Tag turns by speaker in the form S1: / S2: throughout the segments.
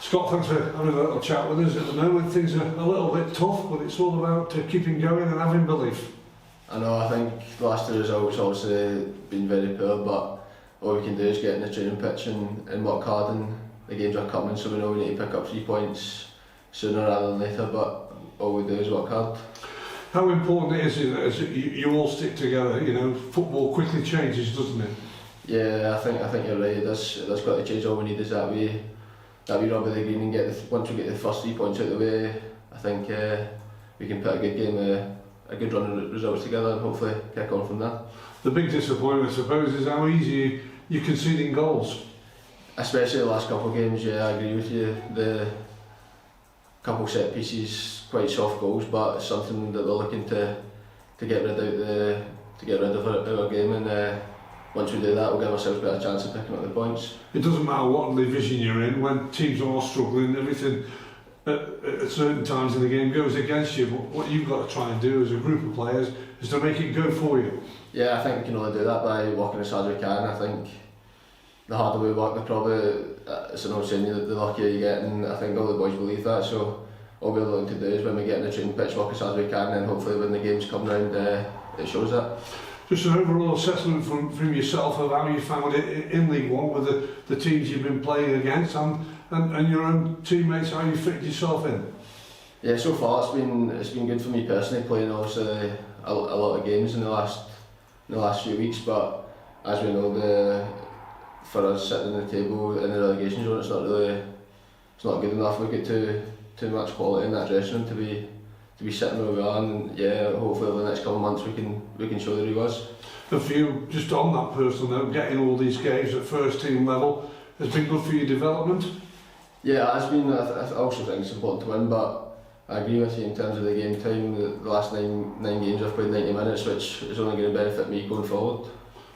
S1: Scott, thanks for having a little chat with us. At the moment things are a little bit tough, but it's all about keeping going and having belief.
S2: I know, I think the last two results obviously been very poor, but all we can do is get in the training pitch and work hard, and the games are coming, so we know we need to pick up 3 points sooner rather than later, but all we do is work hard.
S1: How important it is that you all stick together? You know, football quickly changes, doesn't it?
S2: Yeah, I think you're right, it does got to change. All we need is that we rub of the green and get once we get the first 3 points out of the way, I think we can put a good game, a good run of results together and hopefully kick on from there.
S1: The big disappointment, I suppose, is how easy you're conceding goals.
S2: Especially the last couple of games, yeah, I agree with you. The couple set pieces, quite soft goals, but it's something that we're looking to get rid of our game, and once we do that, we'll give ourselves a better chance of picking up the points.
S1: It doesn't matter what division you're in, when teams are struggling, everything at certain times in the game goes against you, but what you've got to try and do as a group of players is to make it go for you.
S2: Yeah, I think we can only do that by working as hard as we can. I think the harder we work, the probably, it's an old saying, the luckier you get, and I think all the boys believe that, so all we're looking to do is when we get in the training pitch, work as hard as we can, and hopefully when the games come round, it shows that.
S1: Just an overall assessment from yourself of how you found it in League One with the teams you've been playing against and your own teammates, how you fitted yourself in.
S2: Yeah, so far it's been good for me personally, playing obviously a lot of games in the last few weeks, but as we know, for us sitting in the table in the relegation zone, it's not good enough. We've got too much quality in that dressing room to be sitting where we are, and yeah, hopefully over the next couple of months we can show the rewards.
S1: And for you, just on that personal note, getting all these games at first team level has been good for your development?
S2: Yeah, it has been. I also think it's important to win, but I agree with you in terms of the game time. The last nine games I've played 90 minutes, which is only going to benefit me going forward.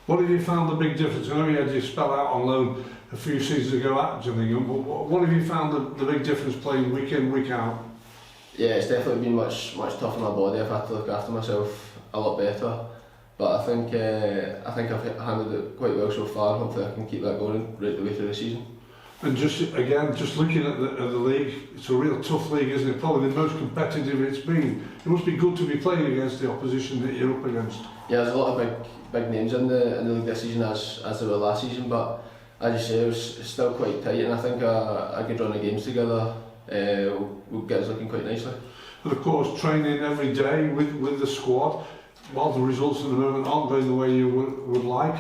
S1: What have you found the big difference? I know you had your spell out on loan a few seasons ago at Gillingham, but what have you found the big difference playing week in, week out?
S2: Yeah, it's definitely been much tougher on my body. I've had to look after myself a lot better, but I think I've handled it quite well so far, and hopefully I can keep that going right the way through the season.
S1: And just looking at the league, it's a real tough league, isn't it? Probably the most competitive it's been. It must be good to be playing against the opposition that you're up against.
S2: Yeah, there's a lot of big names in the league this season as there were last season, but as you say, it's still quite tight, and I think a good run of games together will get us looking quite nicely.
S1: And of course, training every day with the squad, while the results at the moment aren't going the way you would like,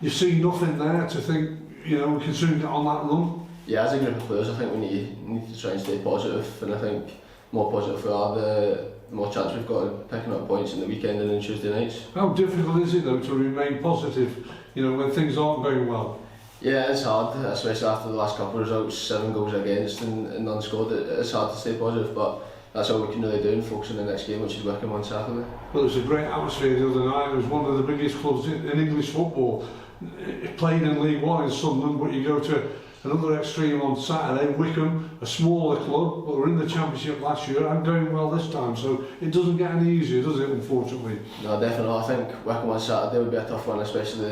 S1: you see nothing there to think, you know, we can soon get on that run.
S2: Yeah, as a group of players, I think we need to try and stay positive, and I think the more positive we are, the more chance we've got of picking up points in the weekend and on Tuesday nights.
S1: How difficult is it though to remain positive, you know, when things aren't going well?
S2: Yeah, it's hard, especially after the last couple of results, 7 goals against and none scored. It's hard to stay positive, but that's all we can really do and focus on the next game, which is Wycombe on Saturday.
S1: Well, it was a great atmosphere the other night. It was one of the biggest clubs in English football. It played in League One in Sunderland, but you go to another extreme on Saturday, Wycombe, a smaller club, but we're in the Championship last year and going well this time, so it doesn't get any easier, does it, unfortunately?
S2: No, definitely not. I think Wycombe on Saturday would be a tough one, especially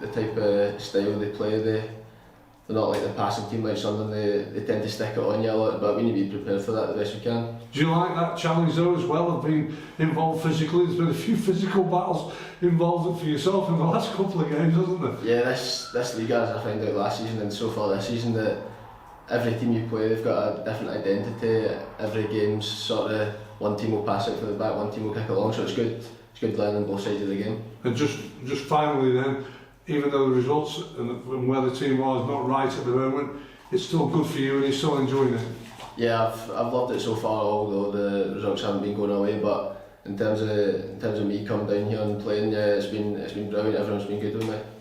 S2: the type of style they play. They're not like the passing team like Sunderland, they tend to stick it on you a lot, but we need to be prepared for that the best we can.
S1: Do you like that challenge though as well, of being involved physically? There's been a few physical battles involved for yourself in the last couple of games, hasn't there?
S2: Yeah, this league, as I found out last season and so far this season, that every team you play, they've got a different identity. Every game's sort of, one team will pass it for the back, one team will kick along, so it's good learning both sides of the game.
S1: And just finally then, even though the results and where the team was not right at the moment, it's still good for you and you're still enjoying it.
S2: Yeah, I've loved it so far, although the results haven't been going away. But in terms of me coming down here and playing, yeah, it's been brilliant. Everyone's been good with me.